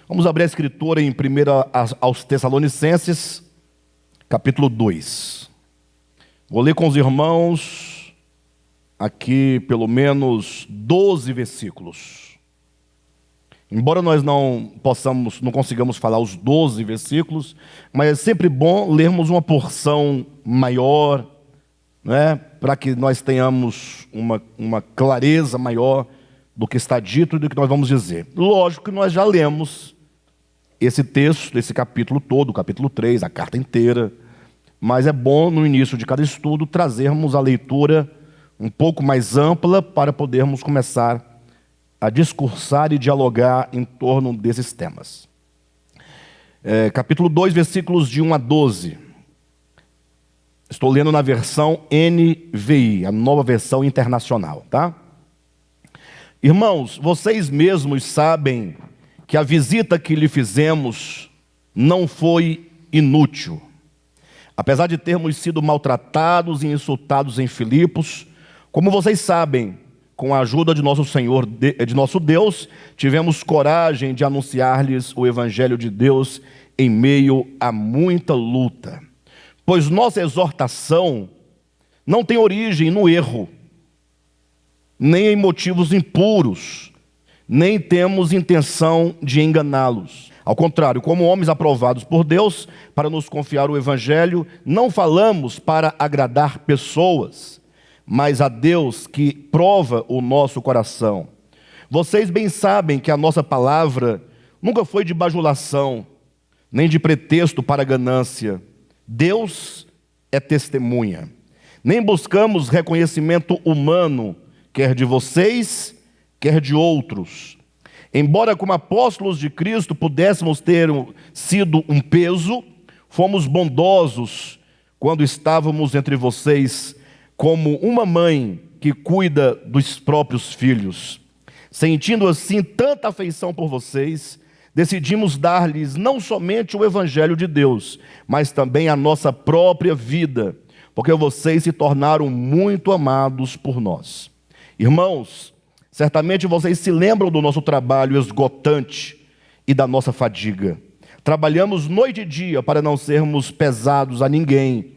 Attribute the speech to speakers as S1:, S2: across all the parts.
S1: Vamos abrir a escritura em 1 Tessalonicenses, capítulo 2. Vou ler com os irmãos aqui pelo menos 12 versículos. Embora nós não consigamos falar os 12 versículos, mas é sempre bom lermos uma porção maior, né, para que nós tenhamos uma clareza maior do que está dito e do que nós vamos dizer. Lógico que nós já lemos esse texto, esse capítulo todo, o capítulo 3, a carta inteira, mas é bom no início de cada estudo trazermos a leitura um pouco mais ampla para podermos começar a discursar e dialogar em torno desses temas. Capítulo 2, versículos de 1 a 12. Estou lendo na versão NVI, a nova versão internacional, tá? Irmãos, vocês mesmos sabem que a visita que lhe fizemos não foi inútil. Apesar de termos sido maltratados e insultados em Filipos, como vocês sabem, com a ajuda de nosso Senhor, de nosso Deus, tivemos coragem de anunciar-lhes o Evangelho de Deus em meio a muita luta. Pois nossa exortação não tem origem no erro, nem em motivos impuros, nem temos intenção de enganá-los. Ao contrário, como homens aprovados por Deus para nos confiar o Evangelho, não falamos para agradar pessoas, mas a Deus que prova o nosso coração. Vocês bem sabem que a nossa palavra nunca foi de bajulação, nem de pretexto para ganância. Deus é testemunha. Nem buscamos reconhecimento humano, quer de vocês, quer de outros. Embora como apóstolos de Cristo pudéssemos ter sido um peso, fomos bondosos quando estávamos entre vocês, como uma mãe que cuida dos próprios filhos. Sentindo assim tanta afeição por vocês, decidimos dar-lhes não somente o Evangelho de Deus, mas também a nossa própria vida, porque vocês se tornaram muito amados por nós. Irmãos, certamente vocês se lembram do nosso trabalho esgotante e da nossa fadiga. Trabalhamos noite e dia para não sermos pesados a ninguém,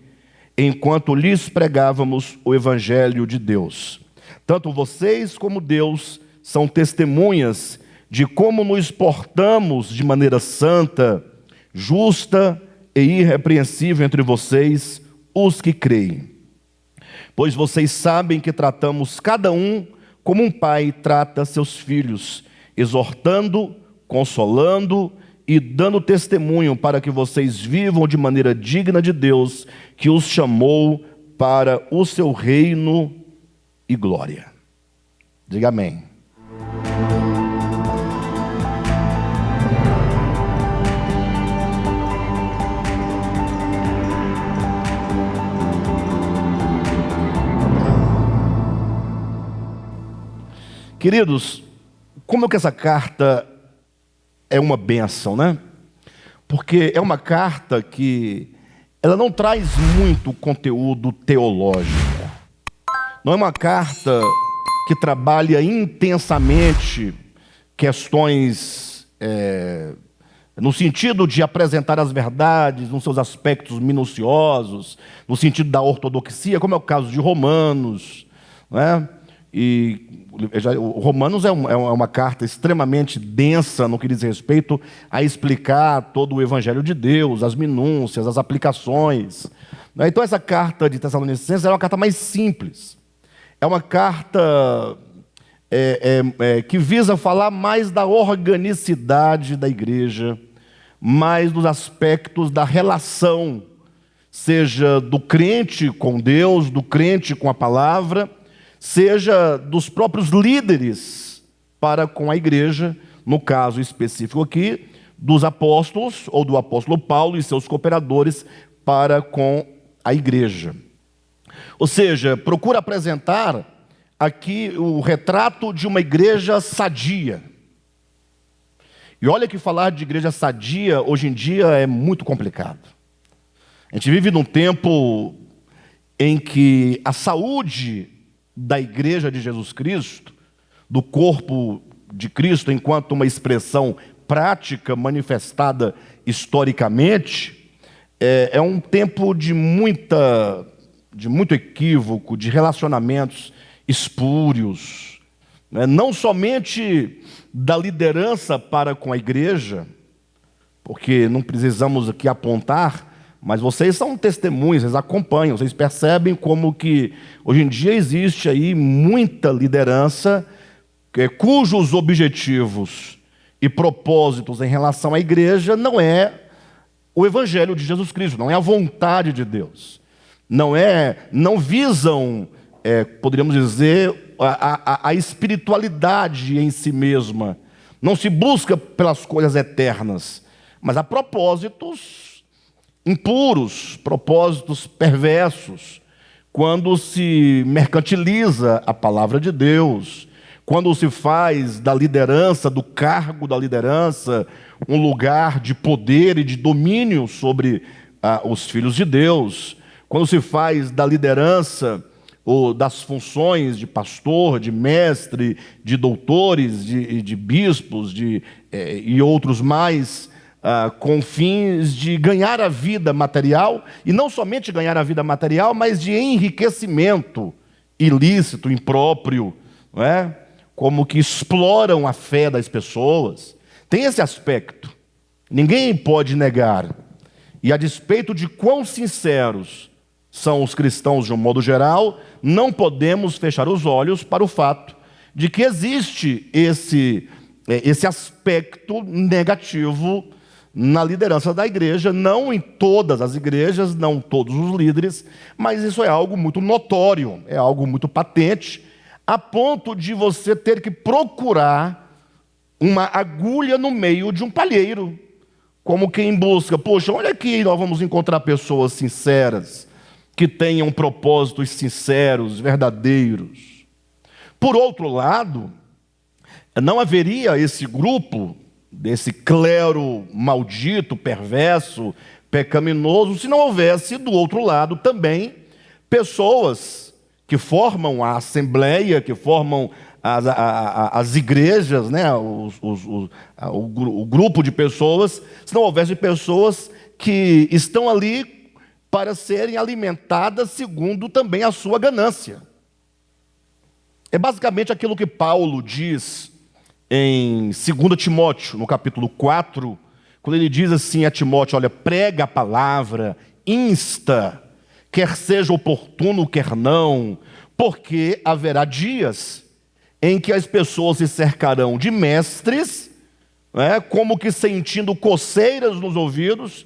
S1: enquanto lhes pregávamos o Evangelho de Deus. Tanto vocês como Deus são testemunhas de como nos portamos de maneira santa, justa e irrepreensível entre vocês, os que creem. Pois vocês sabem que tratamos cada um como um pai trata seus filhos, exortando, consolando e dando testemunho para que vocês vivam de maneira digna de Deus, que os chamou para o seu reino e glória. Diga amém. Queridos, como que essa carta é uma bênção, né? Porque é uma carta que ela não traz muito conteúdo teológico. Não é uma carta que trabalha intensamente questões no sentido de apresentar as verdades nos seus aspectos minuciosos, no sentido da ortodoxia, como é o caso de Romanos, né? E o Romanos é uma carta extremamente densa no que diz respeito a explicar todo o Evangelho de Deus, as minúcias, as aplicações. Então essa carta de Tessalonicenses é uma carta mais simples. É uma carta que visa falar mais da organicidade da igreja, mais dos aspectos da relação, seja do crente com Deus, do crente com a palavra, seja dos próprios líderes para com a igreja, no caso específico aqui, dos apóstolos, ou do apóstolo Paulo e seus cooperadores para com a igreja. Ou seja, procura apresentar aqui o retrato de uma igreja sadia. E olha que falar de igreja sadia hoje em dia é muito complicado. A gente vive num tempo em que a saúde da igreja de Jesus Cristo, do corpo de Cristo enquanto uma expressão prática manifestada historicamente, é um tempo de muito equívoco, de relacionamentos espúrios, né? Não somente da liderança para com a igreja, porque não precisamos aqui apontar, mas vocês são testemunhas, vocês acompanham, vocês percebem como que hoje em dia existe aí muita liderança cujos objetivos e propósitos em relação à igreja não é o Evangelho de Jesus Cristo, não é a vontade de Deus, não visam, poderíamos dizer, a espiritualidade em si mesma, não se busca pelas coisas eternas, mas há propósitos impuros, propósitos perversos, quando se mercantiliza a palavra de Deus, quando se faz da liderança, do cargo da liderança, um lugar de poder e de domínio sobre os filhos de Deus, quando se faz da liderança ou das funções de pastor, de mestre, de doutores, de bispos e outros mais, com fins de ganhar a vida material, e não somente ganhar a vida material, mas de enriquecimento ilícito, impróprio, não é? Como que exploram a fé das pessoas. Tem esse aspecto, ninguém pode negar. E a despeito de quão sinceros são os cristãos de um modo geral, não podemos fechar os olhos para o fato de que existe esse aspecto negativo na liderança da igreja, não em todas as igrejas, não todos os líderes, mas isso é algo muito notório, é algo muito patente, a ponto de você ter que procurar uma agulha no meio de um palheiro, como quem busca, poxa, olha aqui, nós vamos encontrar pessoas sinceras, que tenham propósitos sinceros, verdadeiros. Por outro lado, não haveria esse grupo, desse clero maldito, perverso, pecaminoso, se não houvesse do outro lado também pessoas que formam a assembleia, que formam as igrejas, né? O grupo de pessoas, se não houvesse pessoas que estão ali para serem alimentadas segundo também a sua ganância. É basicamente aquilo que Paulo diz em 2 Timóteo, no capítulo 4, quando ele diz assim a Timóteo, olha, prega a palavra, insta, quer seja oportuno, quer não, porque haverá dias em que as pessoas se cercarão de mestres, né, como que sentindo coceiras nos ouvidos,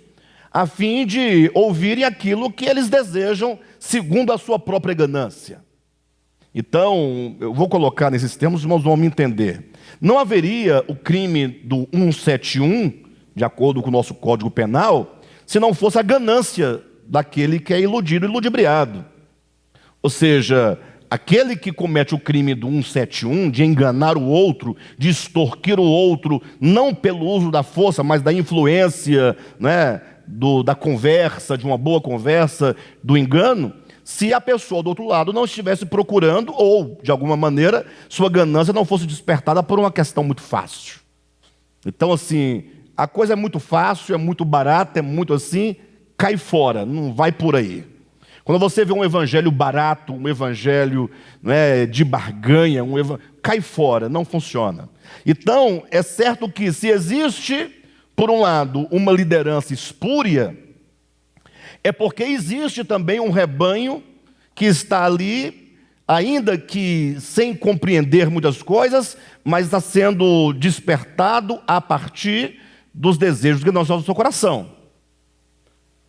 S1: a fim de ouvirem aquilo que eles desejam, segundo a sua própria ganância. Então, eu vou colocar nesses termos, os irmãos vão me entender. Não haveria o crime do 171, de acordo com o nosso Código Penal, se não fosse a ganância daquele que é iludido e ludibriado. Ou seja, aquele que comete o crime do 171, de enganar o outro, de extorquir o outro, não pelo uso da força, mas da influência, né, da conversa, de uma boa conversa, do engano, se a pessoa do outro lado não estivesse procurando, ou, de alguma maneira, sua ganância não fosse despertada por uma questão muito fácil. Então, assim, a coisa é muito fácil, é muito barata, é muito assim, cai fora, não vai por aí. Quando você vê um evangelho barato, um evangelho, né, de barganha, cai fora, não funciona. Então, é certo que se existe, por um lado, uma liderança espúria, é porque existe também um rebanho que está ali, ainda que sem compreender muitas coisas, mas está sendo despertado a partir dos desejos que nós temos no seu coração.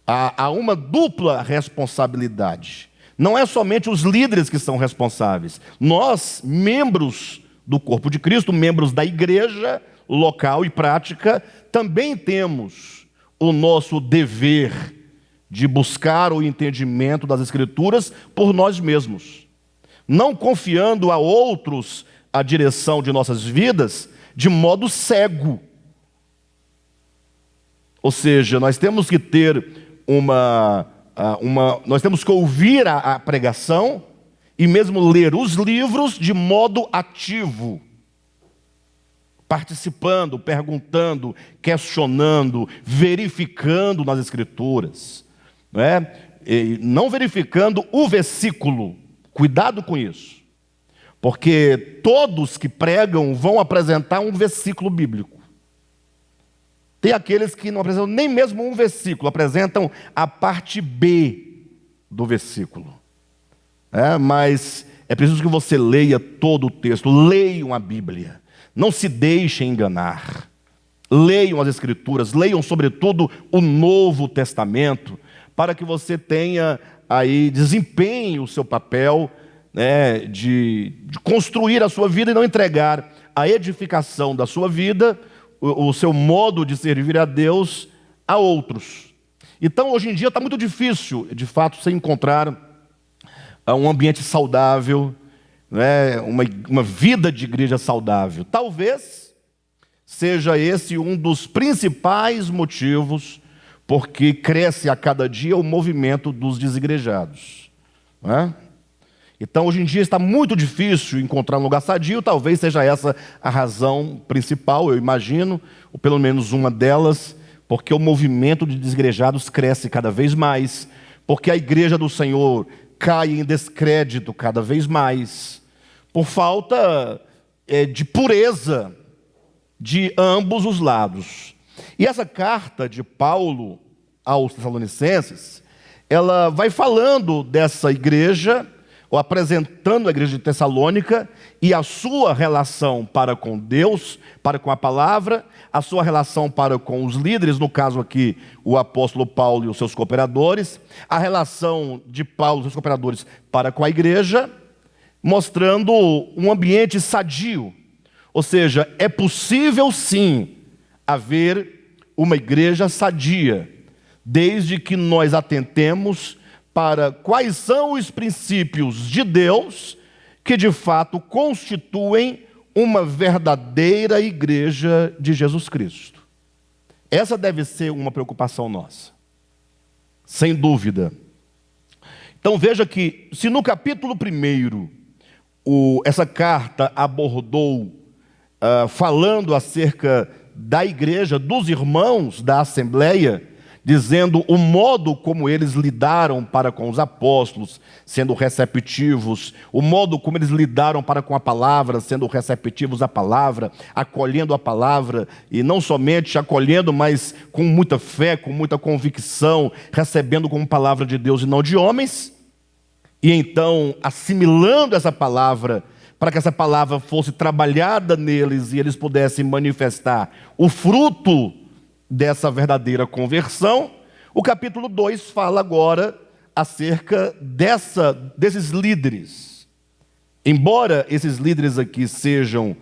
S1: Há uma dupla responsabilidade. Não é somente os líderes que são responsáveis. Nós, membros do corpo de Cristo, membros da igreja local e prática, também temos o nosso dever de buscar o entendimento das Escrituras por nós mesmos, não confiando a outros a direção de nossas vidas de modo cego. Ou seja, nós temos que ter nós temos que ouvir a pregação e mesmo ler os livros de modo ativo, participando, perguntando, questionando, verificando nas Escrituras, não é? E não verificando o versículo. Cuidado com isso, porque todos que pregam vão apresentar um versículo bíblico. Tem aqueles que não apresentam nem mesmo um versículo, apresentam a parte B do versículo. Mas é preciso que você leia todo o texto, leiam a Bíblia, não se deixem enganar. Leiam as Escrituras, leiam sobretudo o Novo Testamento, para que você tenha aí, desempenhe o seu papel, de construir a sua vida e não entregar a edificação da sua vida, o seu modo de servir a Deus, a outros. Então, hoje em dia está muito difícil, de fato, você encontrar um ambiente saudável, uma vida de igreja saudável. Talvez seja esse um dos principais motivos porque cresce a cada dia o movimento dos desigrejados. Então, hoje em dia está muito difícil encontrar um lugar sadio, talvez seja essa a razão principal, eu imagino, ou pelo menos uma delas, porque o movimento de desigrejados cresce cada vez mais, porque a igreja do Senhor cai em descrédito cada vez mais, por falta de pureza de ambos os lados. E essa carta de Paulo aos Tessalonicenses, ela vai falando dessa igreja, ou apresentando a igreja de Tessalônica e a sua relação para com Deus, para com a palavra, a sua relação para com os líderes, no caso aqui o apóstolo Paulo e os seus cooperadores, a relação de Paulo e os seus cooperadores para com a igreja, mostrando um ambiente sadio. Ou seja, é possível sim haver uma igreja sadia, desde que nós atentemos para quais são os princípios de Deus que de fato constituem uma verdadeira igreja de Jesus Cristo. Essa deve ser uma preocupação nossa, sem dúvida. Então veja que, se no capítulo 1, essa carta abordou, falando acerca da igreja, dos irmãos da Assembleia, dizendo o modo como eles lidaram para com os apóstolos, sendo receptivos, o modo como eles lidaram para com a palavra, sendo receptivos à palavra, acolhendo a palavra, e não somente acolhendo, mas com muita fé, com muita convicção, recebendo como palavra de Deus e não de homens, e então assimilando essa palavra, para que essa palavra fosse trabalhada neles e eles pudessem manifestar o fruto dessa verdadeira conversão. O capítulo 2 fala agora acerca desses líderes. Embora esses líderes aqui sejam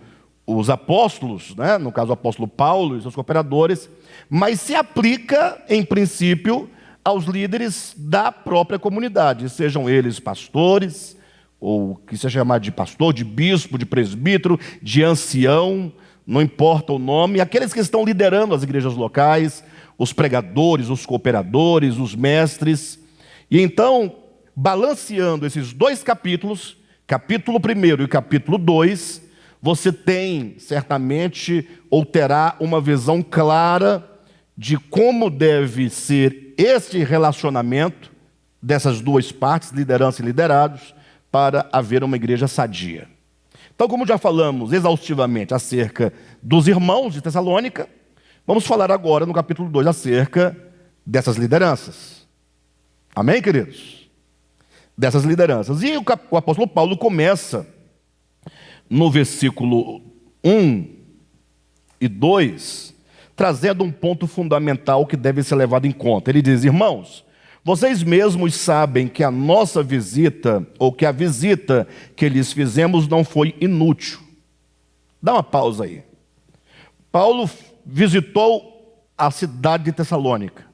S1: os apóstolos, no caso o apóstolo Paulo e seus cooperadores, mas se aplica, em princípio, aos líderes da própria comunidade, sejam eles pastores, ou que seja chamado de pastor, de bispo, de presbítero, de ancião, não importa o nome, aqueles que estão liderando as igrejas locais, os pregadores, os cooperadores, os mestres. E então, balanceando esses dois capítulos, capítulo 1 e capítulo 2, você tem certamente, ou terá uma visão clara de como deve ser este relacionamento dessas duas partes, liderança e liderados, para haver uma igreja sadia. Então, como já falamos exaustivamente acerca dos irmãos de Tessalônica, vamos falar agora no capítulo 2 acerca dessas lideranças. Amém, queridos? Dessas lideranças. E o apóstolo Paulo começa no versículo 1 e 2, trazendo um ponto fundamental que deve ser levado em conta. Ele diz: irmãos, vocês mesmos sabem que a nossa visita, ou que a visita que lhes fizemos não foi inútil. Dá uma pausa aí. Paulo visitou a cidade de Tessalônica.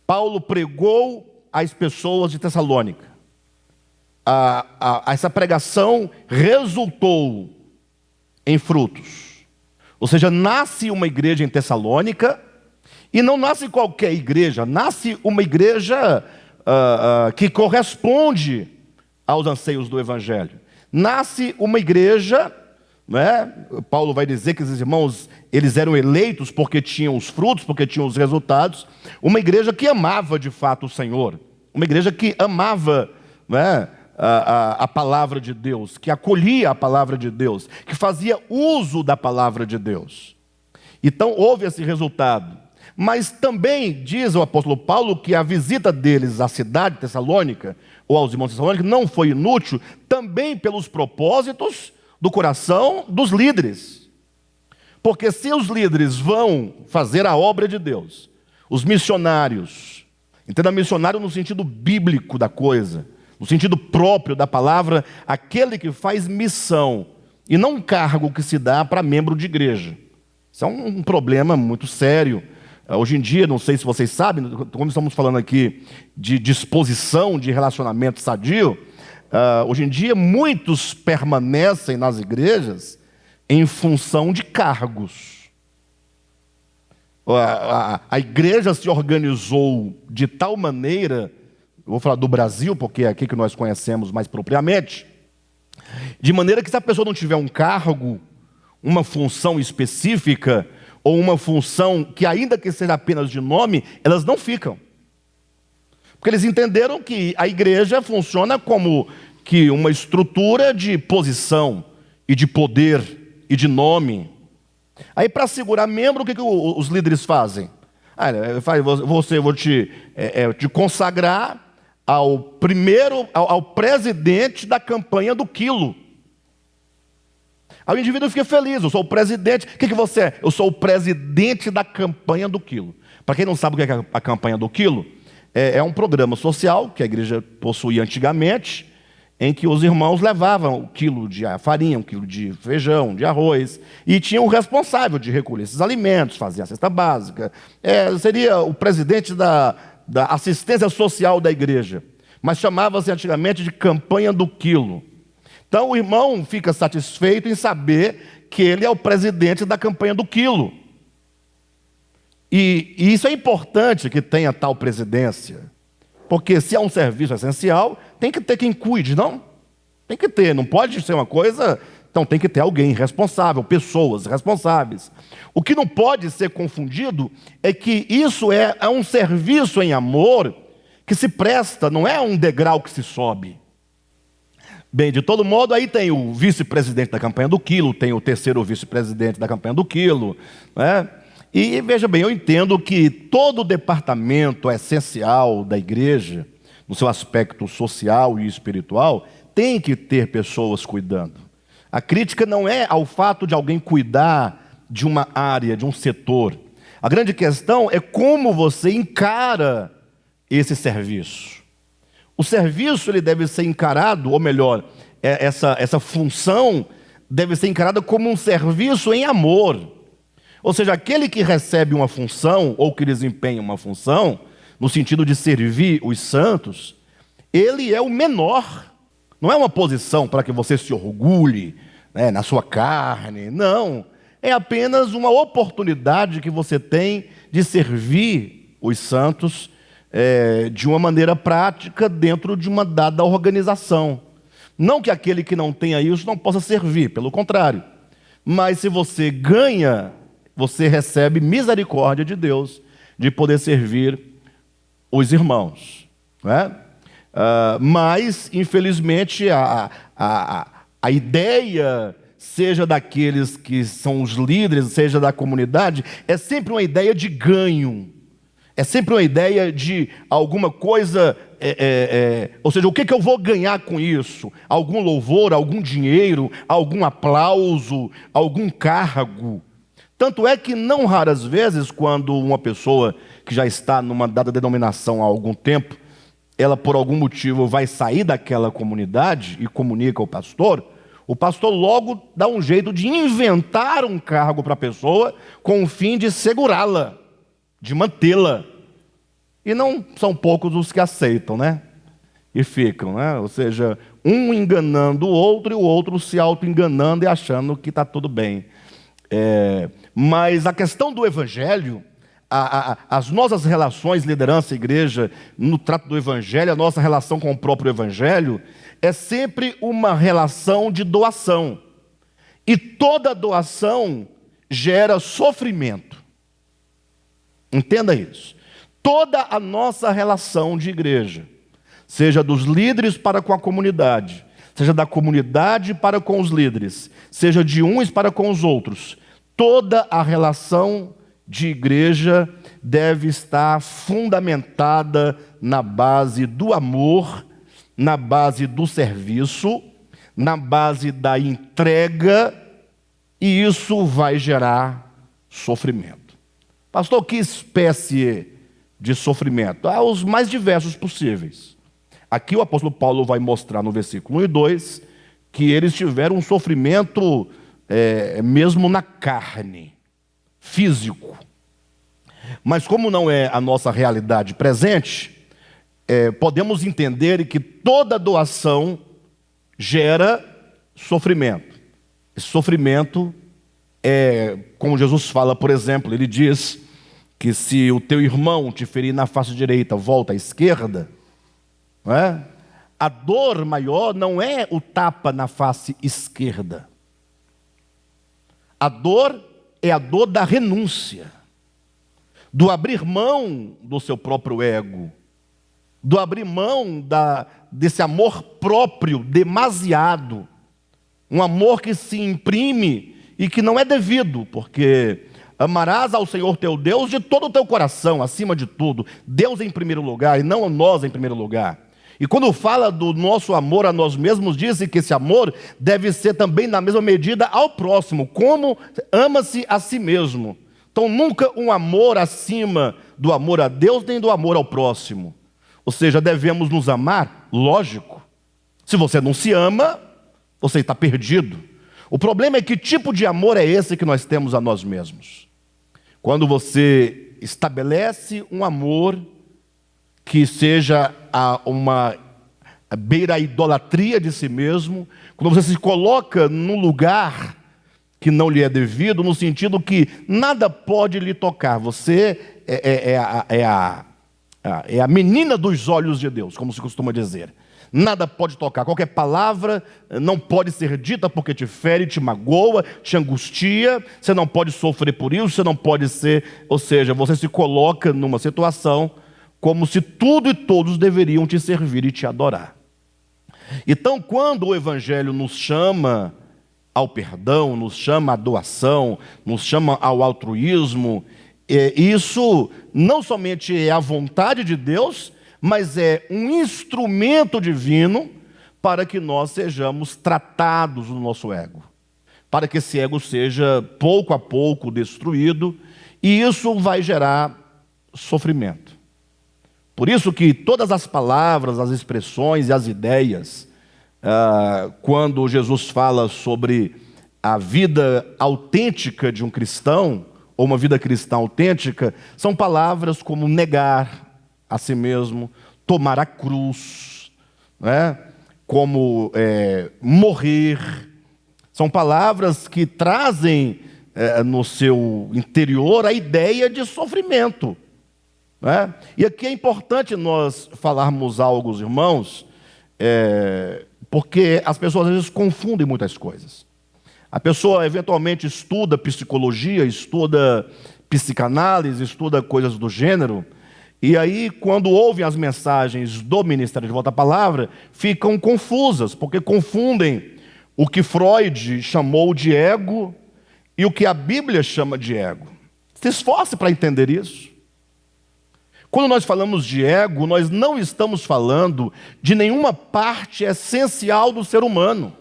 S1: Paulo pregou às pessoas de Tessalônica. Essa pregação resultou em frutos. Ou seja, nasce uma igreja em Tessalônica. E não nasce qualquer igreja, nasce uma igreja que corresponde aos anseios do Evangelho. Nasce uma igreja não é? Paulo vai dizer que esses irmãos, eles eram eleitos porque tinham os frutos, porque tinham os resultados. Uma igreja que amava de fato o Senhor, uma igreja que amava, não é, a palavra de Deus, que acolhia a palavra de Deus, que fazia uso da palavra de Deus. Então houve esse resultado. Mas também diz o apóstolo Paulo que a visita deles à cidade de Tessalônica, ou aos irmãos de Tessalônica, não foi inútil, também pelos propósitos do coração dos líderes. Porque se os líderes vão fazer a obra de Deus, os missionários, entenda missionário no sentido bíblico da coisa, no sentido próprio da palavra, aquele que faz missão, e não um cargo que se dá para membro de igreja. Isso é um problema muito sério. Hoje em dia, não sei se vocês sabem, como estamos falando aqui de disposição de relacionamento sadio, hoje em dia muitos permanecem nas igrejas em função de cargos. A igreja se organizou de tal maneira, eu vou falar do Brasil, porque é aqui que nós conhecemos mais propriamente, de maneira que se a pessoa não tiver um cargo, uma função específica, ou uma função que ainda que seja apenas de nome, elas não ficam. Porque eles entenderam que a igreja funciona como que uma estrutura de posição, e de poder, e de nome. Aí para segurar membro, o que os líderes fazem? Vou te consagrar ao presidente da campanha do quilo. Aí o indivíduo fica feliz, eu sou o presidente. O que você é? Eu sou o presidente da campanha do quilo. Para quem não sabe o que é a campanha do quilo, é um programa social que a igreja possuía antigamente, em que os irmãos levavam 1 quilo de farinha, 1 quilo de feijão, de arroz, e tinha o responsável de recolher esses alimentos, fazer a cesta básica. Seria o presidente da assistência social da igreja, mas chamava-se antigamente de campanha do quilo. Então o irmão fica satisfeito em saber que ele é o presidente da campanha do quilo. E isso é importante que tenha tal presidência, porque se é um serviço essencial, tem que ter quem cuide, não? Tem que ter, não pode ser uma coisa... Então tem que ter alguém responsável, pessoas responsáveis. O que não pode ser confundido é que isso é um serviço em amor que se presta, não é um degrau que se sobe. Bem, de todo modo, aí tem o vice-presidente da campanha do quilo, tem o terceiro vice-presidente da campanha do quilo, né? E veja bem, eu entendo que todo departamento essencial da igreja, no seu aspecto social e espiritual, tem que ter pessoas cuidando. A crítica não é ao fato de alguém cuidar de uma área, de um setor. A grande questão é como você encara esse serviço. O serviço ele deve ser encarado, ou melhor, essa função deve ser encarada como um serviço em amor. Ou seja, aquele que recebe uma função, ou que desempenha uma função, no sentido de servir os santos, ele é o menor. Não é uma posição para que você se orgulhe, né, na sua carne, não. É apenas uma oportunidade que você tem de servir os santos de uma maneira prática dentro de uma dada organização. Não que aquele que não tenha isso não possa servir, pelo contrário. Mas se você ganha, você recebe misericórdia de Deus de poder servir os irmãos, né? Mas, infelizmente, a ideia, seja daqueles que são os líderes, seja da comunidade, é sempre uma ideia de ganho. É sempre uma ideia de alguma coisa, ou seja, o que eu vou ganhar com isso? Algum louvor, algum dinheiro, algum aplauso, algum cargo. Tanto é que não raras vezes, quando uma pessoa que já está numa dada denominação há algum tempo, ela por algum motivo vai sair daquela comunidade e comunica ao pastor, o pastor logo dá um jeito de inventar um cargo para a pessoa com o fim de segurá-la, de mantê-la. E não são poucos os que aceitam, né? E ficam, né? Ou seja, um enganando o outro e o outro se auto-enganando e achando que está tudo bem. Mas a questão do evangelho, as nossas relações, liderança, igreja, no trato do evangelho, a nossa relação com o próprio evangelho, é sempre uma relação de doação. E toda doação gera sofrimento. Entenda isso. Toda a nossa relação de igreja, seja dos líderes para com a comunidade, seja da comunidade para com os líderes, seja de uns para com os outros, toda a relação de igreja deve estar fundamentada na base do amor, na base do serviço, na base da entrega, e isso vai gerar sofrimento. Pastor, que espécie de sofrimento? Há os mais diversos possíveis. Aqui o apóstolo Paulo vai mostrar no versículo 1 e 2 que eles tiveram um sofrimento mesmo na carne, físico. Mas como não é a nossa realidade presente, podemos entender que toda doação gera sofrimento. Esse sofrimento como Jesus fala, por exemplo, ele diz que se o teu irmão te ferir na face direita, volta à esquerda, não é? A dor maior não é o tapa na face esquerda. A dor é a dor da renúncia, do abrir mão do seu próprio ego, do abrir mão desse amor próprio demasiado, um amor que se imprime e que não é devido, porque amarás ao Senhor teu Deus de todo o teu coração, acima de tudo, Deus em primeiro lugar e não nós em primeiro lugar. E quando fala do nosso amor a nós mesmos, diz que esse amor deve ser também na mesma medida ao próximo, como ama-se a si mesmo. Então nunca um amor acima do amor a Deus, nem do amor ao próximo. Ou seja, devemos nos amar, lógico. Se você não se ama, você está perdido. O problema é que tipo de amor é esse que nós temos a nós mesmos. Quando você estabelece um amor que seja uma beira a idolatria de si mesmo, quando você se coloca num lugar que não lhe é devido, no sentido que nada pode lhe tocar, você é a menina dos olhos de Deus, como se costuma dizer. Nada pode tocar, qualquer palavra não pode ser dita porque te fere, te magoa, te angustia, você não pode sofrer por isso, você não pode ser, ou seja, você se coloca numa situação como se tudo e todos deveriam te servir e te adorar. Então, quando o Evangelho nos chama ao perdão, nos chama à doação, nos chama ao altruísmo, isso não somente é a vontade de Deus, mas é um instrumento divino para que nós sejamos tratados no nosso ego, para que esse ego seja pouco a pouco destruído, e isso vai gerar sofrimento. Por isso que todas as palavras, as expressões e as ideias, quando Jesus fala sobre a vida autêntica de um cristão, ou uma vida cristã autêntica, são palavras como negar a si mesmo, tomar a cruz, né? Como morrer. São palavras que trazem no seu interior a ideia de sofrimento, né? E aqui é importante nós falarmos algo, irmãos, porque as pessoas às vezes confundem muitas coisas. A pessoa eventualmente estuda psicologia, estuda psicanálise, estuda coisas do gênero, e aí, quando ouvem as mensagens do Ministério de Volta à Palavra, ficam confusas, porque confundem o que Freud chamou de ego e o que a Bíblia chama de ego. Se esforce para entender isso. Quando nós falamos de ego, nós não estamos falando de nenhuma parte essencial do ser humano.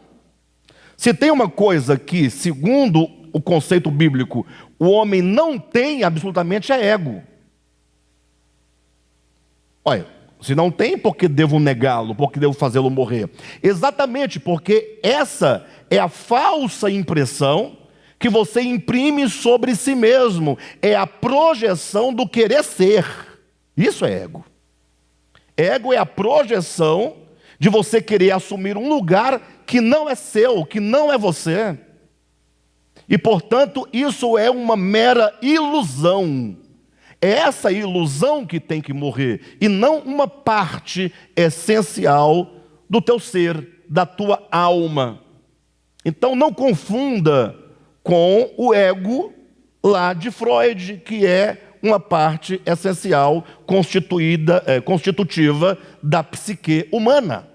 S1: Se tem uma coisa que, segundo o conceito bíblico, o homem não tem absolutamente é ego. Olha, se não tem, por que devo negá-lo? Por que devo fazê-lo morrer? Exatamente porque essa é a falsa impressão que você imprime sobre si mesmo. É a projeção do querer ser. Isso é ego. Ego é a projeção de você querer assumir um lugar que não é seu, que não é você. E, portanto, isso é uma mera ilusão. É essa ilusão que tem que morrer, e não uma parte essencial do teu ser, da tua alma. Então não confunda com o ego lá de Freud, que é uma parte essencial constitutiva da psique humana.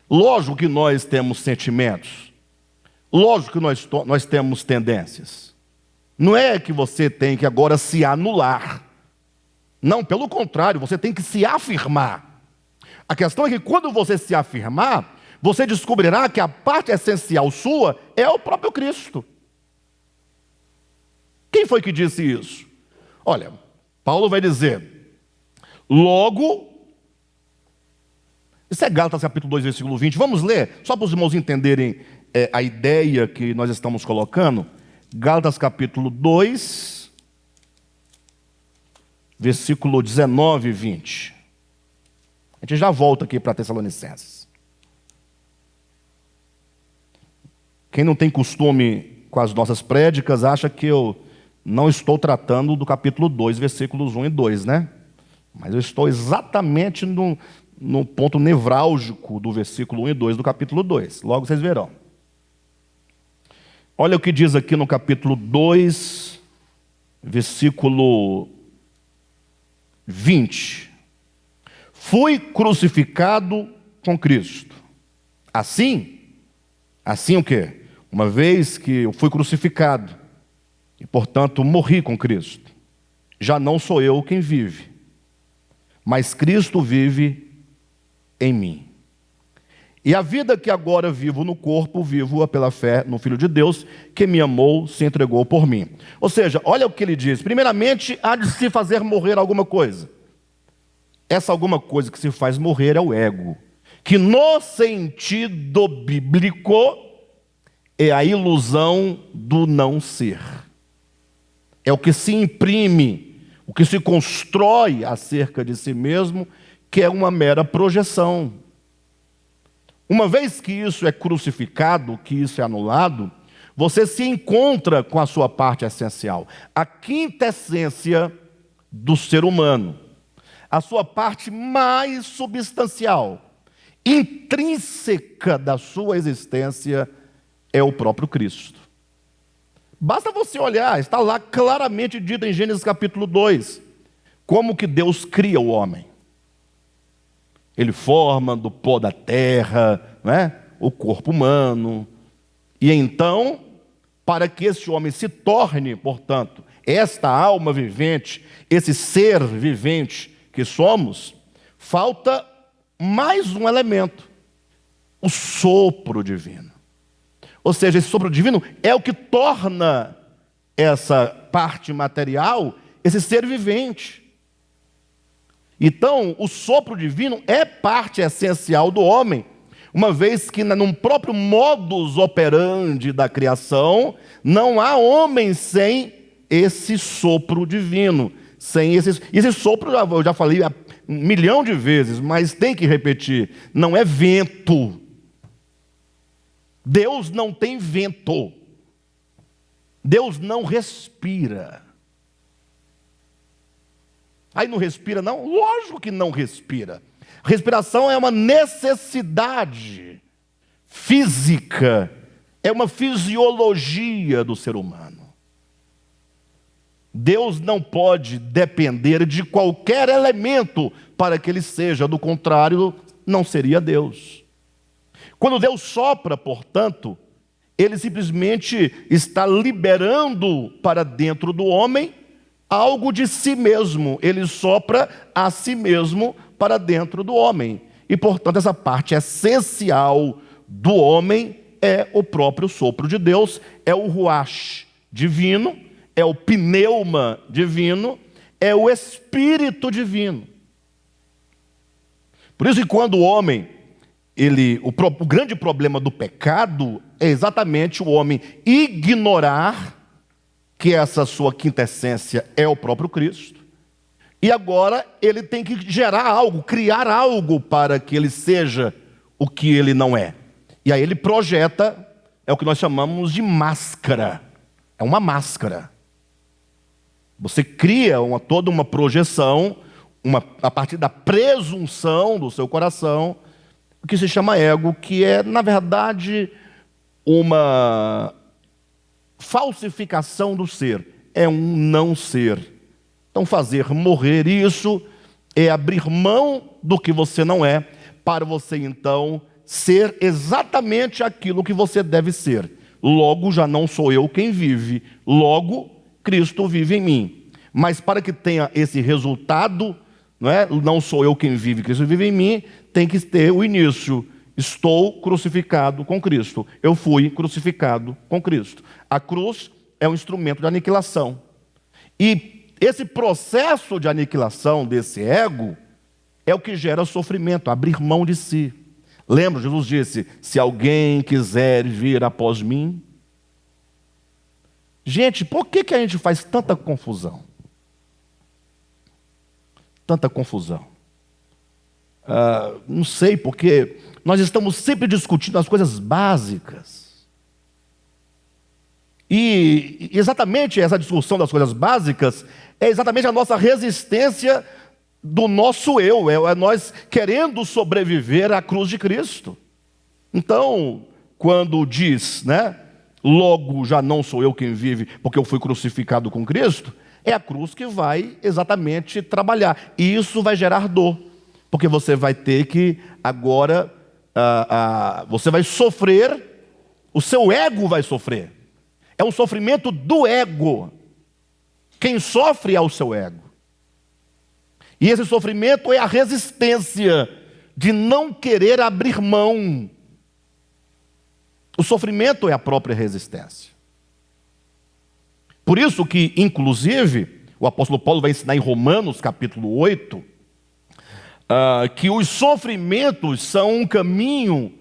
S1: Lógico que nós temos sentimentos, lógico que nós temos tendências. Não é que você tem que agora se anular. Não, pelo contrário, você tem que se afirmar. A questão é que quando você se afirmar, você descobrirá que a parte essencial sua é o próprio Cristo. Quem foi que disse isso? Olha, Paulo vai dizer, logo, isso é Gálatas capítulo 2, versículo 20, vamos ler, só para os irmãos entenderem a ideia que nós estamos colocando. Gálatas capítulo 2, versículo 19 e 20. A gente já volta aqui para Tessalonicenses. Quem não tem costume com as nossas prédicas acha que eu não estou tratando do capítulo 2, versículos 1 e 2, né? Mas eu estou exatamente no ponto nevrálgico do versículo 1 e 2 do capítulo 2. Logo vocês verão. Olha o que diz aqui no capítulo 2, versículo 20. Fui crucificado com Cristo. Assim o quê? Uma vez que eu fui crucificado, e portanto morri com Cristo, já não sou eu quem vive, mas Cristo vive em mim. E a vida que agora vivo no corpo, vivo-a pela fé no Filho de Deus, que me amou, se entregou por mim. Ou seja, olha o que ele diz. Primeiramente, há de se fazer morrer alguma coisa. Essa alguma coisa que se faz morrer é o ego, que no sentido bíblico é a ilusão do não ser. É o que se imprime, o que se constrói acerca de si mesmo, que é uma mera projeção. Uma vez que isso é crucificado, que isso é anulado, você se encontra com a sua parte essencial, a quintessência do ser humano, a sua parte mais substancial, intrínseca da sua existência, é o próprio Cristo. Basta você olhar, está lá claramente dito em Gênesis capítulo 2, como que Deus cria o homem. Ele forma do pó da terra, não é? O corpo humano. E então, para que esse homem se torne, portanto, esta alma vivente, esse ser vivente que somos, falta mais um elemento: o sopro divino. Ou seja, esse sopro divino é o que torna essa parte material, esse ser vivente. Então, o sopro divino é parte essencial do homem, uma vez que no próprio modus operandi da criação, não há homem sem esse sopro divino. Sem esse sopro, eu já falei 1.000.000 de vezes, mas tem que repetir, não é vento. Deus não tem vento. Deus não respira. Aí não respira não? Lógico que não respira. Respiração é uma necessidade física, é uma fisiologia do ser humano. Deus não pode depender de qualquer elemento para que ele seja, do contrário, não seria Deus. Quando Deus sopra, portanto, ele simplesmente está liberando para dentro do homem algo de si mesmo. Ele sopra a si mesmo para dentro do homem. E, portanto, essa parte essencial do homem é o próprio sopro de Deus, é o ruach divino, é o pneuma divino, é o Espírito divino. Por isso que quando o homem, o grande problema do pecado é exatamente o homem ignorar que essa sua quintessência é o próprio Cristo, e agora ele tem que gerar algo, criar algo para que ele seja o que ele não é. E aí ele projeta, é o que nós chamamos de máscara. É uma máscara. Você cria toda uma projeção, a partir da presunção do seu coração, o que se chama ego, que é, na verdade, uma falsificação do ser. É um não ser. Então, fazer morrer isso é abrir mão do que você não é, para você, então, ser exatamente aquilo que você deve ser. Logo, já não sou eu quem vive. Logo, Cristo vive em mim. Mas para que tenha esse resultado, não sou eu quem vive, Cristo vive em mim, tem que ter o início. Estou crucificado com Cristo. Eu fui crucificado com Cristo. A cruz é um instrumento de aniquilação. E esse processo de aniquilação desse ego é o que gera sofrimento, abrir mão de si. Lembra, Jesus disse, se alguém quiser vir após mim. Gente, por que a gente faz tanta confusão? Tanta confusão. Não sei, porque nós estamos sempre discutindo as coisas básicas. E exatamente essa discussão das coisas básicas é exatamente a nossa resistência do nosso eu, é nós querendo sobreviver à cruz de Cristo. Então, quando diz, logo já não sou eu quem vive, porque eu fui crucificado com Cristo, é a cruz que vai exatamente trabalhar. E isso vai gerar dor, porque você vai ter que agora, você vai sofrer, o seu ego vai sofrer. É um sofrimento do ego. Quem sofre é o seu ego. E esse sofrimento é a resistência de não querer abrir mão. O sofrimento é a própria resistência. Por isso que, inclusive, o apóstolo Paulo vai ensinar em Romanos, capítulo 8, que os sofrimentos são um caminho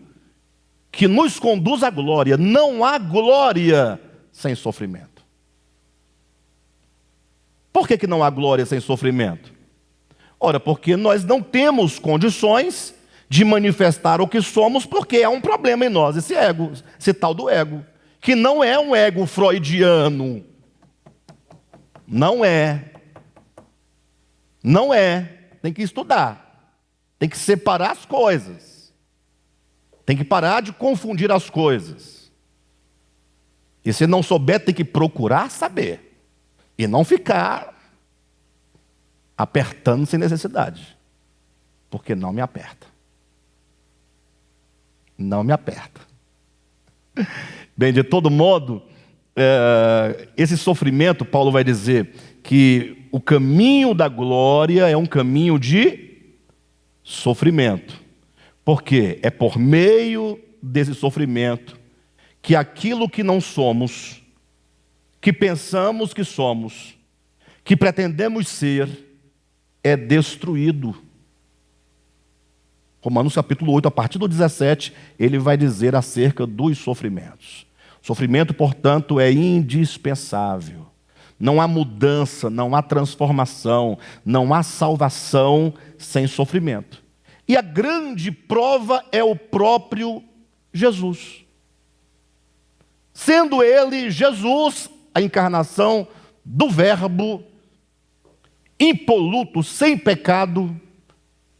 S1: que nos conduz à glória. Não há glória sem sofrimento. Por que não há glória sem sofrimento? Ora, porque nós não temos condições de manifestar o que somos, porque há um problema em nós, esse ego, esse tal do ego, que não é um ego freudiano. Não é. Não é. Tem que estudar. Tem que separar as coisas. Tem que parar de confundir as coisas. E se não souber, tem que procurar saber. E não ficar apertando sem necessidade. Porque não me aperta. Não me aperta. Bem, de todo modo, esse sofrimento, Paulo vai dizer que o caminho da glória é um caminho de sofrimento. Porque é por meio desse sofrimento que aquilo que não somos, que pensamos que somos, que pretendemos ser, é destruído. Romanos capítulo 8, a partir do 17, ele vai dizer acerca dos sofrimentos. Sofrimento, portanto, é indispensável. Não há mudança, não há transformação, não há salvação sem sofrimento. E a grande prova é o próprio Jesus. Sendo ele, Jesus, a encarnação do Verbo, impoluto, sem pecado,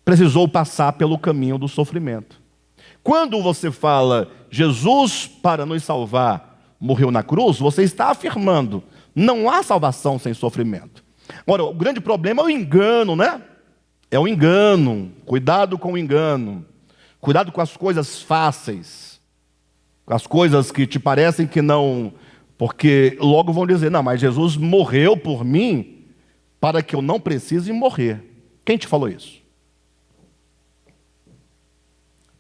S1: precisou passar pelo caminho do sofrimento. Quando você fala, Jesus, para nos salvar, morreu na cruz, você está afirmando, não há salvação sem sofrimento. Agora, o grande problema é o engano, É o engano. Cuidado com o engano. Cuidado com as coisas fáceis. Com as coisas que te parecem que não... Porque logo vão dizer, não, mas Jesus morreu por mim para que eu não precise morrer. Quem te falou isso?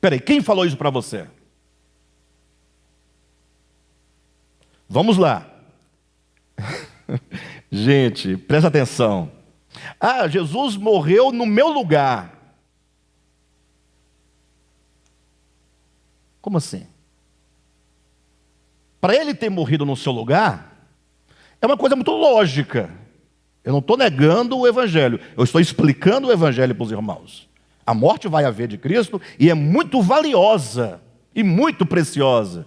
S1: Peraí, quem falou isso para você? Vamos lá. Gente, presta atenção. Jesus morreu no meu lugar. Como assim? Para ele ter morrido no seu lugar, é uma coisa muito lógica. Eu não estou negando o Evangelho, eu estou explicando o Evangelho para os irmãos. A morte vai haver de Cristo e é muito valiosa e muito preciosa.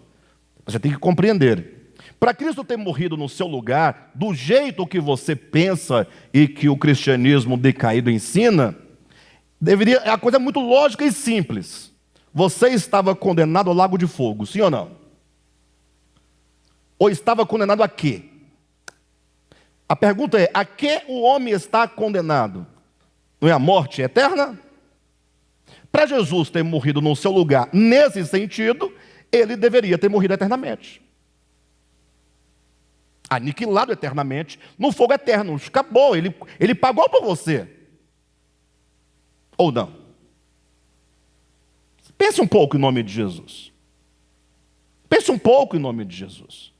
S1: Você tem que compreender. Para Cristo ter morrido no seu lugar, do jeito que você pensa e que o cristianismo decaído ensina, é uma coisa muito lógica e simples. você estava condenado ao lago de fogo, sim ou não? Ou estava condenado a quê? A pergunta é: a que o homem está condenado? Não é a morte eterna? Para Jesus ter morrido no seu lugar, nesse sentido, ele deveria ter morrido eternamente. Aniquilado eternamente, no fogo eterno. Acabou, ele pagou por você. Ou não? Pense um pouco em nome de Jesus. Pense um pouco em nome de Jesus.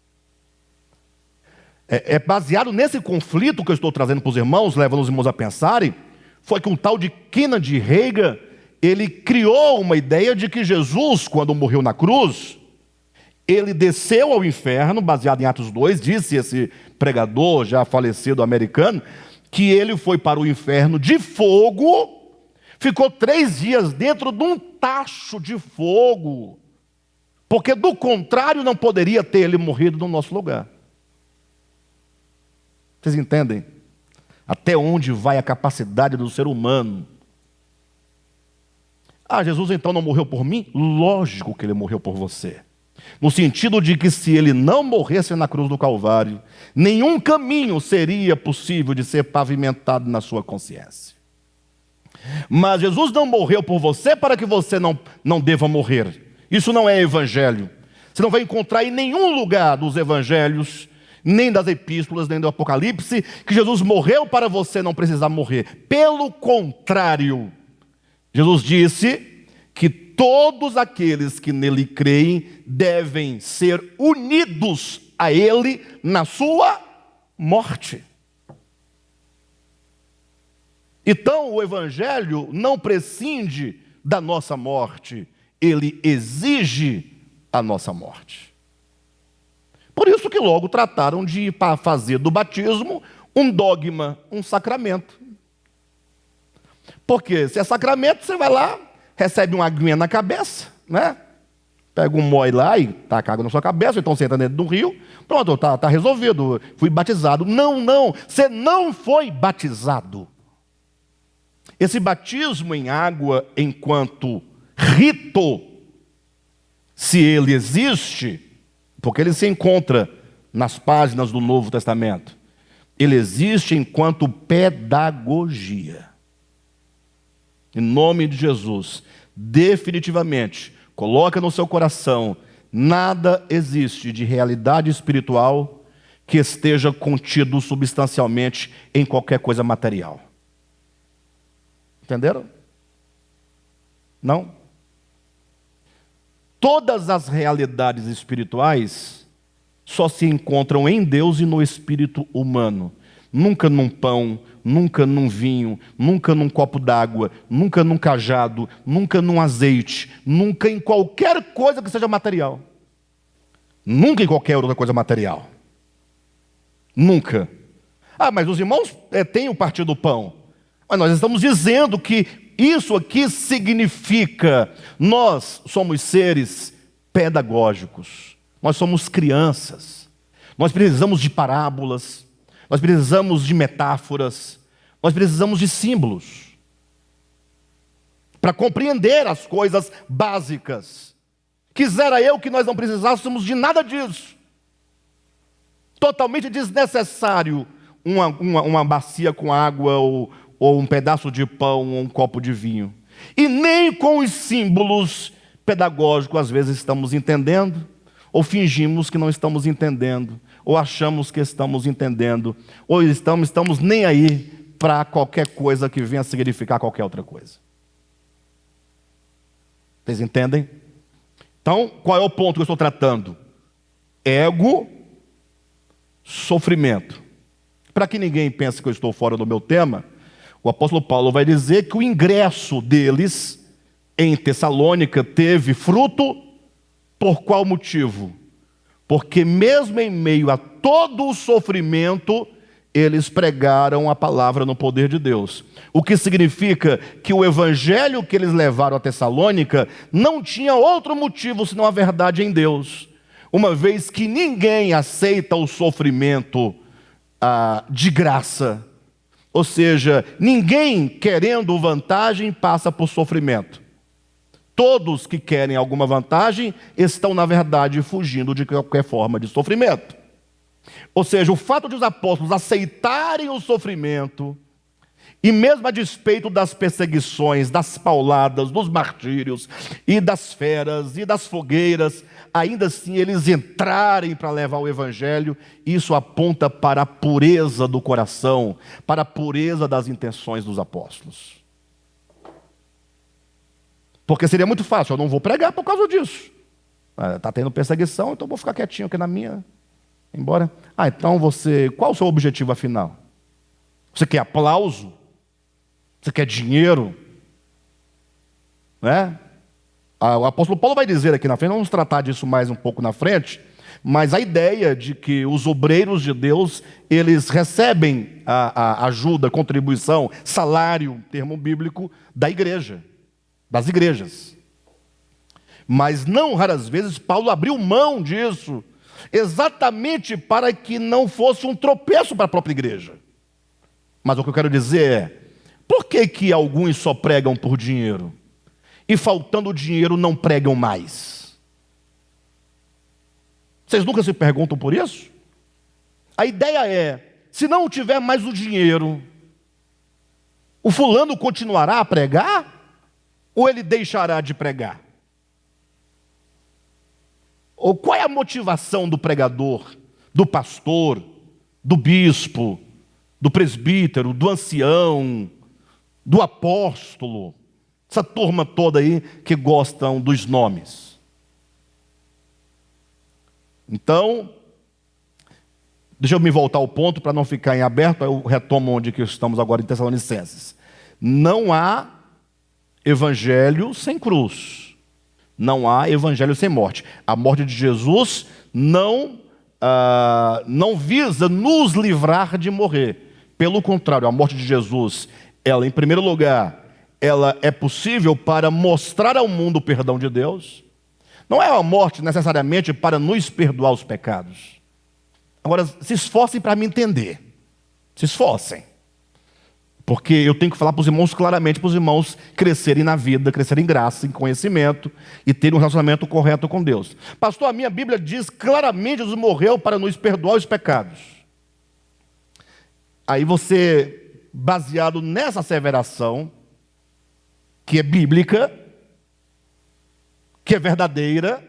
S1: É baseado nesse conflito que eu estou trazendo para os irmãos, levando os irmãos a pensarem, foi que um tal de Kennedy Reagan, ele criou uma ideia de que Jesus, quando morreu na cruz, ele desceu ao inferno, baseado em Atos 2, disse esse pregador já falecido americano, que ele foi para o inferno de fogo, ficou 3 dias dentro de um tacho de fogo, porque do contrário não poderia ter ele morrido no nosso lugar. Vocês entendem? Até onde vai a capacidade do ser humano? Ah, Jesus então não morreu por mim? Lógico que ele morreu por você. No sentido de que se ele não morresse na cruz do Calvário, nenhum caminho seria possível de ser pavimentado na sua consciência. Mas Jesus não morreu por você para que você não deva morrer. Isso não é evangelho. Você não vai encontrar em nenhum lugar dos evangelhos, nem das epístolas, nem do Apocalipse, que Jesus morreu para você não precisar morrer. Pelo contrário, Jesus disse que todos aqueles que nele creem devem ser unidos a ele na sua morte. Então o evangelho não prescinde da nossa morte, ele exige a nossa morte. Por isso que logo trataram de fazer do batismo um dogma, um sacramento. Porque se é sacramento, você vai lá, recebe uma aguinha na cabeça, né? Pega um mói lá e taca água na sua cabeça, então você entra dentro do rio, pronto, está resolvido, fui batizado. Não, você não foi batizado. Esse batismo em água enquanto rito, se ele existe, porque ele se encontra nas páginas do Novo Testamento, ele existe enquanto pedagogia. Em nome de Jesus, definitivamente, coloca no seu coração, nada existe de realidade espiritual que esteja contido substancialmente em qualquer coisa material. Entenderam? Não? Todas as realidades espirituais só se encontram em Deus e no espírito humano. Nunca num pão, nunca num vinho, nunca num copo d'água, nunca num cajado, nunca num azeite, nunca em qualquer coisa que seja material. Nunca em qualquer outra coisa material. Nunca. Ah, mas os irmãos têm o partir do pão. Mas nós estamos dizendo que isso aqui significa, nós somos seres pedagógicos, nós somos crianças, nós precisamos de parábolas, nós precisamos de metáforas, nós precisamos de símbolos, para compreender as coisas básicas. Quisera eu que nós não precisássemos de nada disso, totalmente desnecessário, uma bacia com água ou um pedaço de pão, ou um copo de vinho. E nem com os símbolos pedagógicos às vezes estamos entendendo, ou fingimos que não estamos entendendo, ou achamos que estamos entendendo, ou estamos nem aí para qualquer coisa que venha significar qualquer outra coisa. Vocês entendem? Então, qual é o ponto que eu estou tratando? Ego, sofrimento. Para que ninguém pense que eu estou fora do meu tema, o apóstolo Paulo vai dizer que o ingresso deles em Tessalônica teve fruto por qual motivo? Porque mesmo em meio a todo o sofrimento, eles pregaram a palavra no poder de Deus. O que significa que o evangelho que eles levaram a Tessalônica não tinha outro motivo senão a verdade em Deus. Uma vez que ninguém aceita o sofrimento de graça. Ou seja, ninguém querendo vantagem passa por sofrimento. Todos que querem alguma vantagem estão, na verdade, fugindo de qualquer forma de sofrimento. Ou seja, o fato de os apóstolos aceitarem o sofrimento, e mesmo a despeito das perseguições, das pauladas, dos martírios, e das feras, e das fogueiras, ainda assim eles entrarem para levar o evangelho, isso aponta para a pureza do coração, para a pureza das intenções dos apóstolos. Porque seria muito fácil, eu não vou pregar por causa disso. Está tendo perseguição, então vou ficar quietinho aqui na minha, embora. Então qual o seu objetivo afinal? Você quer aplauso? Você quer dinheiro? Né? O apóstolo Paulo vai dizer aqui na frente, vamos tratar disso mais um pouco na frente, mas a ideia de que os obreiros de Deus, eles recebem a ajuda, contribuição, salário, termo bíblico, da igreja, das igrejas. Mas não raras vezes Paulo abriu mão disso, exatamente para que não fosse um tropeço para a própria igreja. Mas o que eu quero dizer é, por que alguns só pregam por dinheiro? E faltando dinheiro não pregam mais? Vocês nunca se perguntam por isso? A ideia é, se não tiver mais o dinheiro, o fulano continuará a pregar? Ou ele deixará de pregar? Ou qual é a motivação do pregador, do pastor, do bispo, do presbítero, do ancião, do apóstolo? Essa turma toda aí que gostam dos nomes. Então, deixa eu me voltar ao ponto para não ficar em aberto, eu retomo onde que estamos agora em Tessalonicenses. Não há evangelho sem cruz. Não há evangelho sem morte. A morte de Jesus não visa nos livrar de morrer. Pelo contrário, a morte de Jesus, ela, em primeiro lugar, ela é possível para mostrar ao mundo o perdão de Deus. Não é uma morte necessariamente para nos perdoar os pecados. Agora, se esforcem para me entender. Se esforcem. Porque eu tenho que falar para os irmãos claramente, para os irmãos crescerem na vida, crescerem em graça, em conhecimento e terem um relacionamento correto com Deus. Pastor, a minha Bíblia diz claramente que Jesus morreu para nos perdoar os pecados. Aí você, baseado nessa asseveração, que é bíblica, que é verdadeira,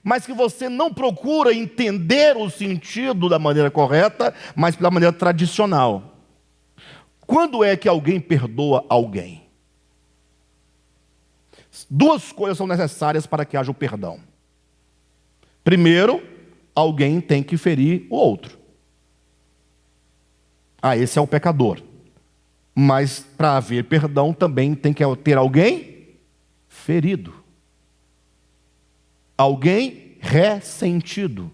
S1: mas que você não procura entender o sentido da maneira correta, mas da maneira tradicional. Quando é que alguém perdoa alguém? Duas coisas são necessárias para que haja o perdão. Primeiro, alguém tem que ferir o outro. Esse é o pecador. Mas para haver perdão também tem que ter alguém ferido. Alguém ressentido.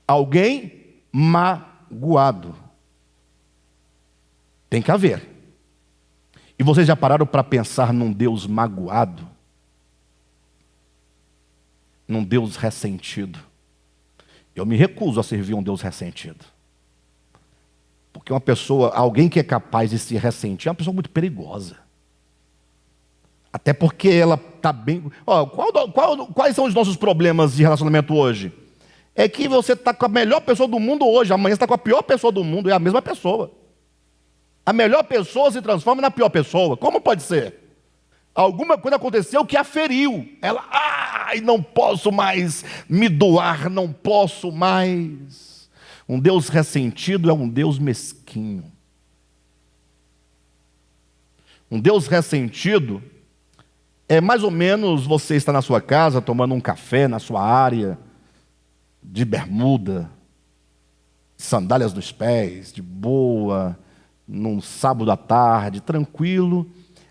S1: Alguém magoado. Tem que haver. E vocês já pararam para pensar num Deus magoado? Num Deus ressentido? Eu me recuso a servir um Deus ressentido. Porque alguém que é capaz de se ressentir, é uma pessoa muito perigosa. Até porque ela está bem... Quais são os nossos problemas de relacionamento hoje? É que você está com a melhor pessoa do mundo hoje, amanhã você está com a pior pessoa do mundo, é a mesma pessoa. A melhor pessoa se transforma na pior pessoa. Como pode ser? Alguma coisa aconteceu que a feriu. Ela, não posso mais me doar, não posso mais. Um Deus ressentido é um Deus mesquinho. Um Deus ressentido é mais ou menos você estar na sua casa tomando um café na sua área, de bermuda, sandálias nos pés, de boa, num sábado à tarde, tranquilo.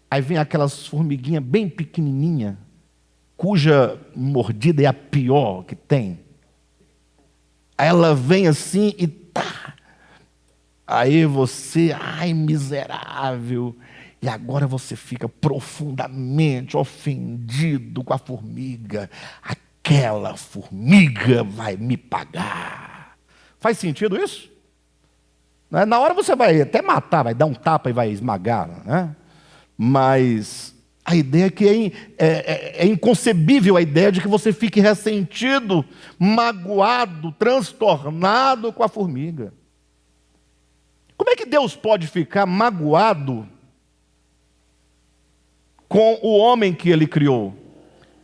S1: Aí vem aquelas formiguinhas bem pequenininha, cuja mordida é a pior que tem. Aí ela vem assim e tá. Aí você, miserável. E agora você fica profundamente ofendido com a formiga. Aquela formiga vai me pagar. Faz sentido isso? Na hora você vai até matar, vai dar um tapa e vai esmagar, né? Mas A ideia que é inconcebível a ideia de que você fique ressentido, magoado, transtornado com a formiga. Como é que Deus pode ficar magoado com o homem que Ele criou?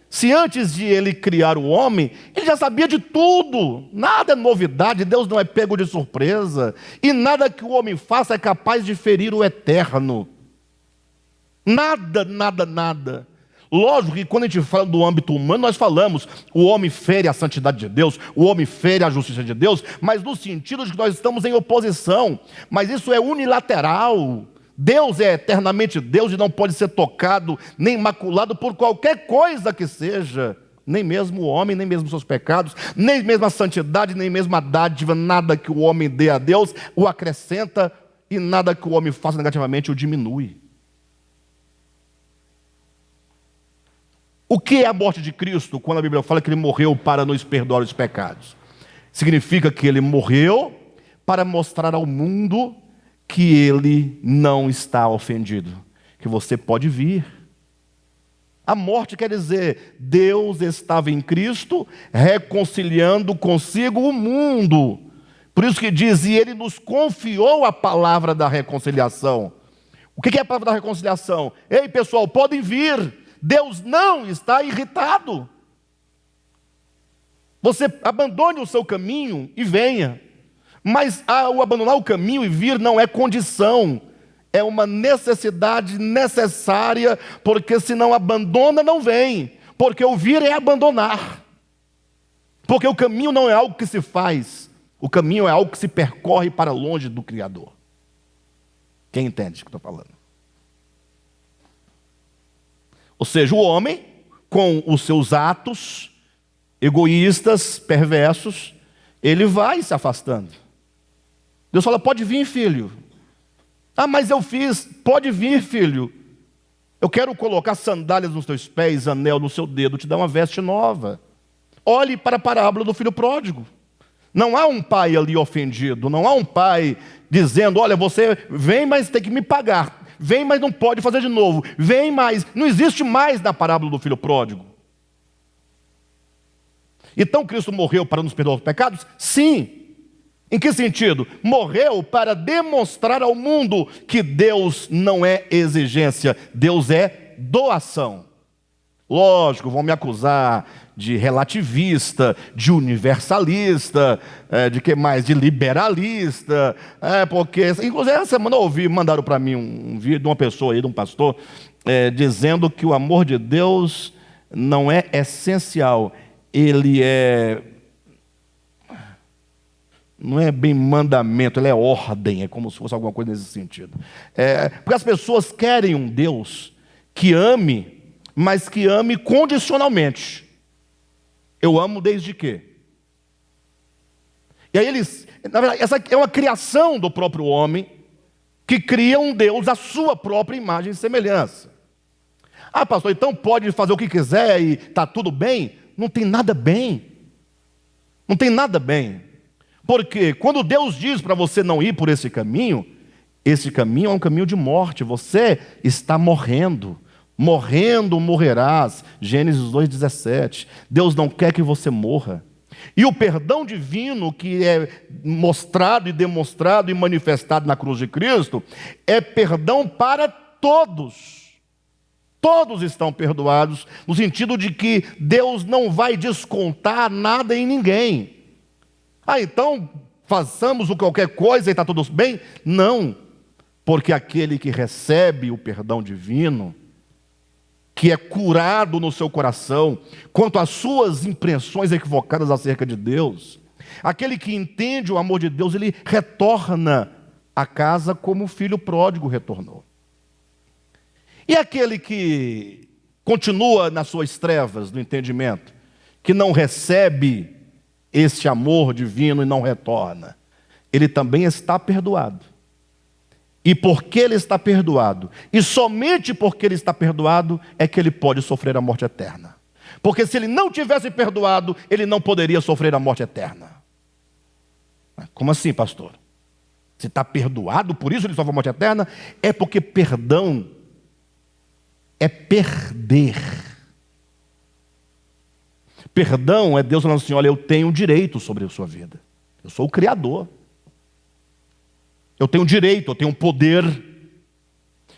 S1: Se antes de Ele criar o homem, Ele já sabia de tudo. Nada é novidade, Deus não é pego de surpresa. E nada que o homem faça é capaz de ferir o eterno. Nada, nada, nada. Lógico que quando a gente fala do âmbito humano, nós falamos, o homem fere a santidade de Deus, o homem fere a justiça de Deus, mas no sentido de que nós estamos em oposição. Mas isso é unilateral. Deus é eternamente Deus e não pode ser tocado, nem maculado por qualquer coisa que seja. Nem mesmo o homem, nem mesmo seus pecados, nem mesmo a santidade, nem mesmo a dádiva. Nada que o homem dê a Deus o acrescenta e nada que o homem faça negativamente o diminui. O que é a morte de Cristo, quando a Bíblia fala que Ele morreu para nos perdoar os pecados? Significa que Ele morreu para mostrar ao mundo que Ele não está ofendido, que você pode vir. A morte quer dizer, Deus estava em Cristo, reconciliando consigo o mundo. Por isso que diz, e Ele nos confiou a palavra da reconciliação. O que é a palavra da reconciliação? Ei pessoal, podem vir. Deus não está irritado. Você abandone o seu caminho e venha. Mas o abandonar o caminho e vir não é condição. É uma necessidade necessária, porque se não abandona, não vem. Porque o vir é abandonar. Porque o caminho não é algo que se faz. O caminho é algo que se percorre para longe do Criador. Quem entende o que estou falando? Ou seja, o homem, com os seus atos egoístas, perversos, ele vai se afastando. Deus fala, pode vir, filho. Ah, mas eu fiz. Pode vir, filho. Eu quero colocar sandálias nos teus pés, anel no seu dedo, te dar uma veste nova. Olhe para a parábola do filho pródigo. Não há um pai ali ofendido, não há um pai dizendo, olha, você vem, mas tem que me pagar. Vem, mas não pode fazer de novo. Vem, mas não existe mais na parábola do filho pródigo. Então Cristo morreu para nos perdoar os pecados? Sim. Em que sentido? Morreu para demonstrar ao mundo que Deus não é exigência, Deus é doação. Lógico, vão me acusar de relativista, de universalista, de que mais? De liberalista, porque, inclusive essa semana eu ouvi, mandaram para mim um vídeo de uma pessoa aí, de um pastor, dizendo que o amor de Deus não é essencial, ele não é bem mandamento, ele é ordem, é como se fosse alguma coisa nesse sentido. Porque as pessoas querem um Deus que ame, mas que ame condicionalmente. Eu amo desde que? E aí na verdade, essa é uma criação do próprio homem, que cria um Deus à sua própria imagem e semelhança. Ah, pastor, então pode fazer o que quiser e está tudo bem? Não tem nada bem. Não tem nada bem. Porque quando Deus diz para você não ir por esse caminho é um caminho de morte. Você está morrendo. Morrendo morrerás. Gênesis 2,17. Deus não quer que você morra. E o perdão divino que é mostrado e demonstrado e manifestado na cruz de Cristo é perdão para todos. Todos estão perdoados, no sentido de que Deus não vai descontar nada em ninguém. Ah, então façamos qualquer coisa e está tudo bem? Não, porque aquele que recebe o perdão divino, que é curado no seu coração, quanto às suas impressões equivocadas acerca de Deus, aquele que entende o amor de Deus, ele retorna à casa como o filho pródigo retornou. E aquele que continua nas suas trevas do entendimento, que não recebe este amor divino e não retorna, ele também está perdoado. E porque ele está perdoado, e somente porque ele está perdoado, é que ele pode sofrer a morte eterna. Porque se ele não tivesse perdoado, ele não poderia sofrer a morte eterna. Como assim, pastor? Se está perdoado, por isso ele sofre a morte eterna? É porque perdão é perder. Perdão é Deus falando assim: olha, eu tenho direito sobre a sua vida. Eu sou o Criador. Eu tenho direito, eu tenho poder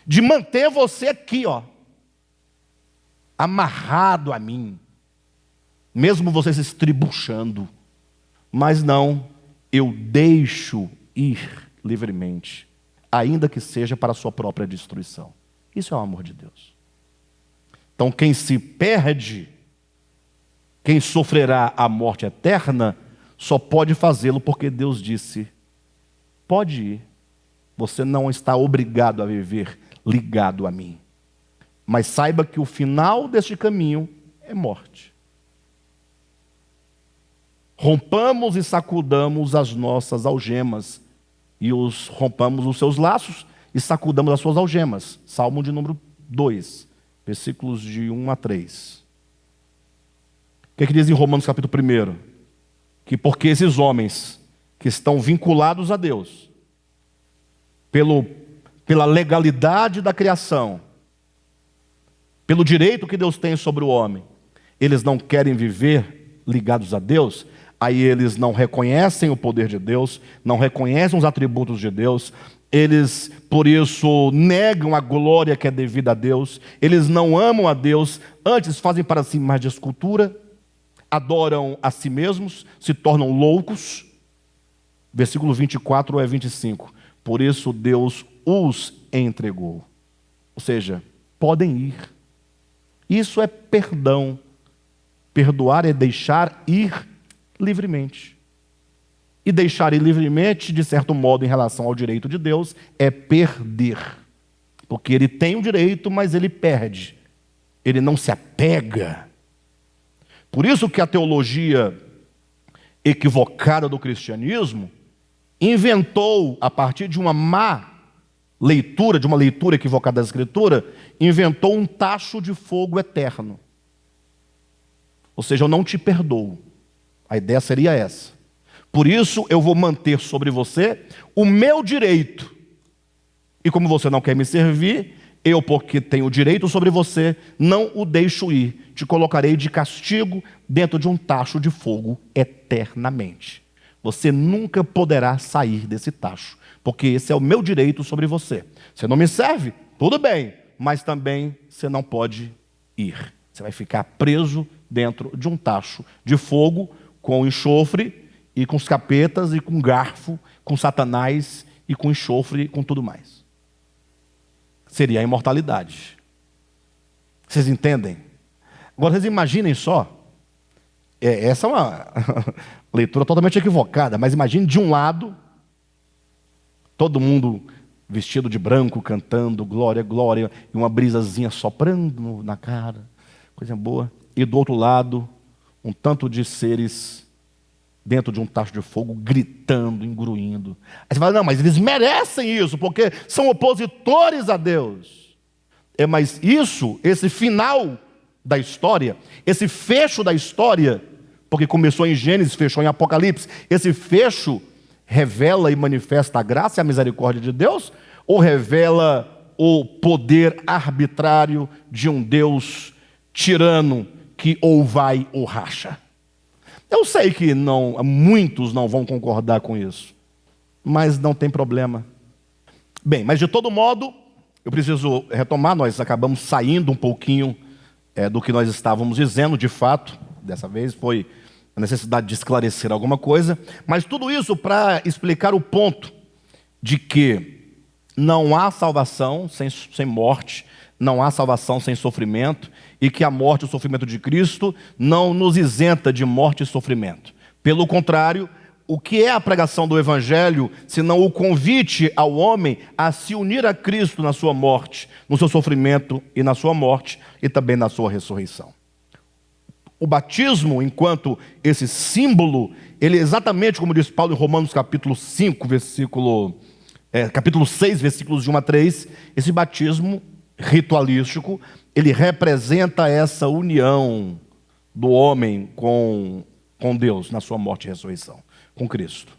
S1: de manter você aqui, ó, amarrado a mim, mesmo você se estribuchando. Mas não, eu deixo ir livremente, ainda que seja para a sua própria destruição. Isso é o amor de Deus. Então quem se perde, quem sofrerá a morte eterna, só pode fazê-lo porque Deus disse: pode ir, você não está obrigado a viver ligado a mim. Mas saiba que o final deste caminho é morte. Rompamos e sacudamos as nossas algemas, e rompamos os seus laços e sacudamos as suas algemas. Salmo de número 2, versículos de 1 a 3. O que diz em Romanos capítulo 1? Que porque esses homens que estão vinculados a Deus, pela legalidade da criação, pelo direito que Deus tem sobre o homem, eles não querem viver ligados a Deus, aí eles não reconhecem o poder de Deus, não reconhecem os atributos de Deus, eles, por isso, negam a glória que é devida a Deus, eles não amam a Deus, antes fazem para si mais de escultura, adoram a si mesmos, se tornam loucos. Versículo 24 a 25. Por isso Deus os entregou. Ou seja, podem ir. Isso é perdão. Perdoar é deixar ir livremente. E deixar ir livremente, de certo modo, em relação ao direito de Deus, é perder. Porque ele tem o direito, mas ele perde. Ele não se apega. Por isso que a teologia equivocada do cristianismo inventou, a partir de uma má leitura, de uma leitura equivocada da Escritura, inventou um tacho de fogo eterno. Ou seja, eu não te perdoo. A ideia seria essa. Por isso eu vou manter sobre você o meu direito. E como você não quer me servir, eu, porque tenho direito sobre você, não o deixo ir. Te colocarei de castigo dentro de um tacho de fogo eternamente. Você nunca poderá sair desse tacho, porque esse é o meu direito sobre você. Você não me serve? Tudo bem, mas também você não pode ir. Você vai ficar preso dentro de um tacho de fogo, com enxofre, e com os capetas, e com garfo, com Satanás, e com enxofre, e com tudo mais. Seria a imortalidade. Vocês entendem? Agora, vocês imaginem só, essa é uma leitura totalmente equivocada, mas imagine de um lado, todo mundo vestido de branco, cantando glória, glória, e uma brisazinha soprando na cara, coisa boa, e do outro lado, um tanto de seres dentro de um tacho de fogo, gritando, engruindo. Aí você fala: não, mas eles merecem isso, porque são opositores a Deus. Mas isso, esse final da história, esse fecho da história, porque começou em Gênesis, fechou em Apocalipse, esse fecho revela e manifesta a graça e a misericórdia de Deus, ou revela o poder arbitrário de um Deus tirano que ou vai ou racha? Eu sei que muitos não vão concordar com isso, mas não tem problema. Bem, mas de todo modo, eu preciso retomar, nós acabamos saindo um pouquinho do que nós estávamos dizendo, de fato, dessa vez foi a necessidade de esclarecer alguma coisa, mas tudo isso para explicar o ponto de que não há salvação sem morte, não há salvação sem sofrimento, e que a morte e o sofrimento de Cristo não nos isenta de morte e sofrimento. Pelo contrário, o que é a pregação do Evangelho, senão o convite ao homem a se unir a Cristo na sua morte, no seu sofrimento e na sua morte, e também na sua ressurreição. O batismo, enquanto esse símbolo, ele é exatamente como diz Paulo em Romanos capítulo 5, capítulo 6, versículos de 1 a 3, esse batismo ritualístico, ele representa essa união do homem com Deus na sua morte e ressurreição, com Cristo.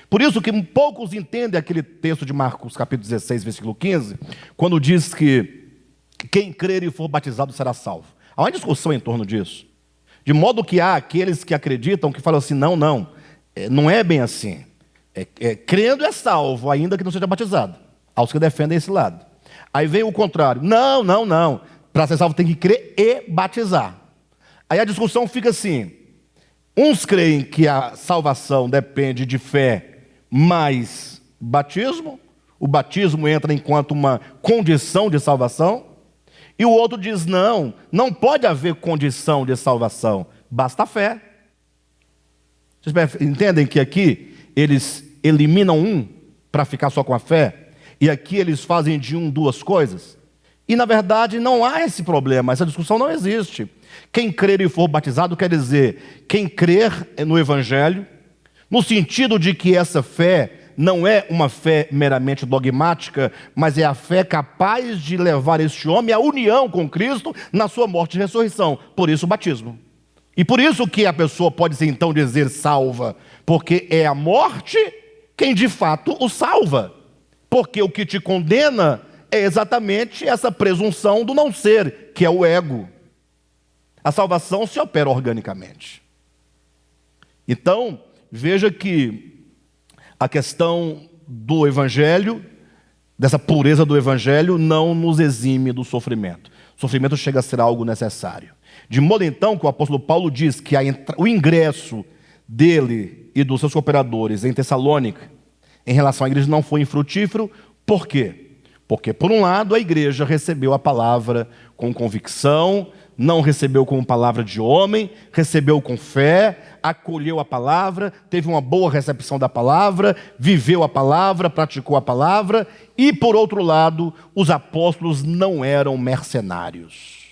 S1: Por isso que poucos entendem aquele texto de Marcos capítulo 16, versículo 15, quando diz que quem crer e for batizado será salvo. Há uma discussão em torno disso. De modo que há aqueles que acreditam, que falam assim, não é bem assim. Crendo é salvo, ainda que não seja batizado. Há os que defendem esse lado. Aí vem o contrário. Não. Para ser salvo tem que crer e batizar. Aí a discussão fica assim. Uns creem que a salvação depende de fé mais batismo. O batismo entra enquanto uma condição de salvação. E o outro diz, não pode haver condição de salvação. Basta a fé. Vocês entendem que aqui eles eliminam um para ficar só com a fé? E aqui eles fazem de duas coisas? E na verdade não há esse problema, essa discussão não existe. Quem crer e for batizado quer dizer, quem crer no Evangelho, no sentido de que essa fé não é uma fé meramente dogmática, mas é a fé capaz de levar este homem à união com Cristo na sua morte e ressurreição. Por isso o batismo. E por isso que a pessoa pode então dizer salva, porque é a morte quem de fato o salva. Porque o que te condena é exatamente essa presunção do não ser, que é o ego. A salvação se opera organicamente. Então, veja que a questão do Evangelho, dessa pureza do Evangelho, não nos exime do sofrimento. O sofrimento chega a ser algo necessário. De modo então que o apóstolo Paulo diz que o ingresso dele e dos seus cooperadores em Tessalônica, em relação à igreja, não foi infrutífero. Por quê? Porque, por um lado, a igreja recebeu a palavra com convicção, não recebeu como palavra de homem, recebeu com fé, acolheu a palavra, teve uma boa recepção da palavra, viveu a palavra, praticou a palavra. E, por outro lado, os apóstolos não eram mercenários.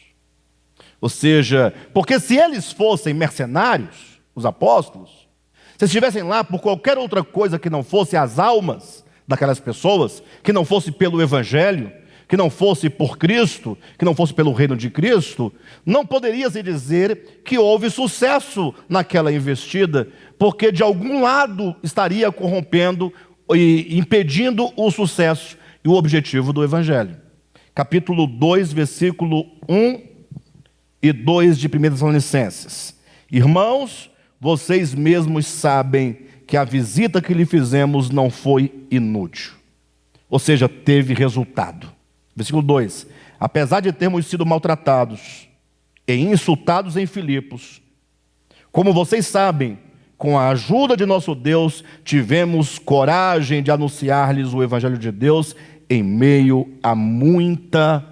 S1: Ou seja, porque se eles fossem mercenários, os apóstolos, se estivessem lá por qualquer outra coisa que não fosse as almas daquelas pessoas, que não fosse pelo Evangelho, que não fosse por Cristo, que não fosse pelo reino de Cristo, não poderia se dizer que houve sucesso naquela investida, porque de algum lado estaria corrompendo e impedindo o sucesso e o objetivo do Evangelho. Capítulo 2, versículo 1 e 2 de 1 Tessalonicenses. Irmãos, vocês mesmos sabem que a visita que lhe fizemos não foi inútil. Ou seja, teve resultado. Versículo 2. Apesar de termos sido maltratados e insultados em Filipos, como vocês sabem, com a ajuda de nosso Deus, tivemos coragem de anunciar-lhes o Evangelho de Deus em meio a muita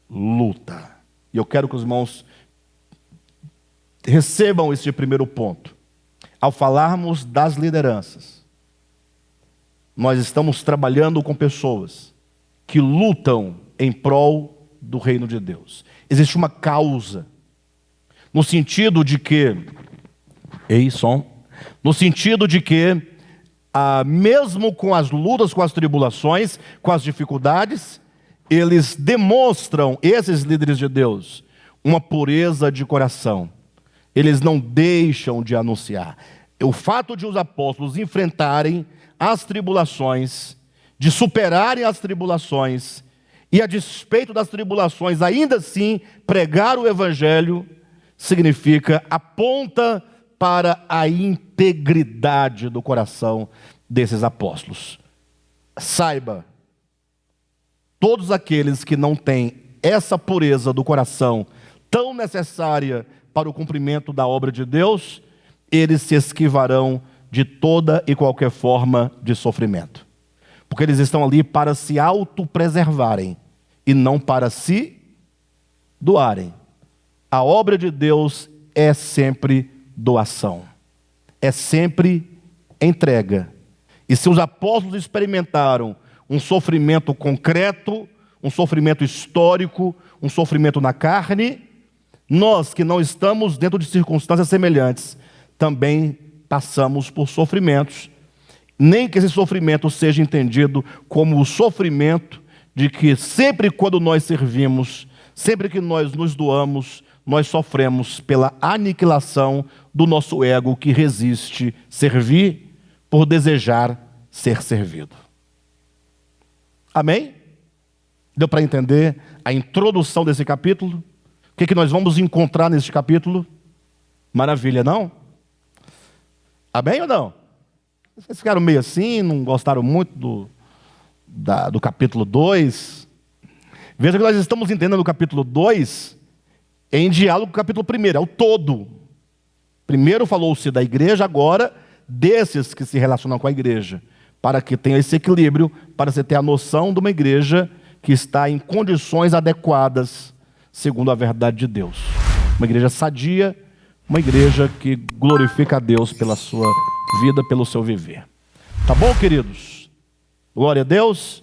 S1: luta. E eu quero que os irmãos recebam esse primeiro ponto. Ao falarmos das lideranças, nós estamos trabalhando com pessoas que lutam em prol do reino de Deus. Existe uma causa, no sentido de que, mesmo com as lutas, com as tribulações, com as dificuldades, eles demonstram, esses líderes de Deus, uma pureza de coração. Eles não deixam de anunciar. O fato de os apóstolos enfrentarem as tribulações, de superarem as tribulações, e a despeito das tribulações, ainda assim, pregar o Evangelho, aponta para a integridade do coração desses apóstolos. Saiba, todos aqueles que não têm essa pureza do coração, tão necessária para o cumprimento da obra de Deus, eles se esquivarão de toda e qualquer forma de sofrimento. Porque eles estão ali para se autopreservarem e não para se doarem. A obra de Deus é sempre doação, é sempre entrega. E se os apóstolos experimentaram um sofrimento concreto, um sofrimento histórico, um sofrimento na carne, nós que não estamos dentro de circunstâncias semelhantes, também passamos por sofrimentos, nem que esse sofrimento seja entendido como o sofrimento de que sempre quando nós servimos, sempre que nós nos doamos, nós sofremos pela aniquilação do nosso ego que resiste servir por desejar ser servido. Amém? Deu para entender a introdução desse capítulo? O que nós vamos encontrar nesse capítulo? Maravilha, não? Amém ou não? Vocês ficaram meio assim, não gostaram muito do capítulo 2? Veja que nós estamos entendendo o capítulo 2 em diálogo com o capítulo 1, é o todo. Primeiro falou-se da igreja, agora desses que se relacionam com a igreja, para que tenha esse equilíbrio, para você ter a noção de uma igreja que está em condições adequadas, segundo a verdade de Deus. Uma igreja sadia, uma igreja que glorifica a Deus pela sua vida, pelo seu viver. Tá bom, queridos? Glória a Deus.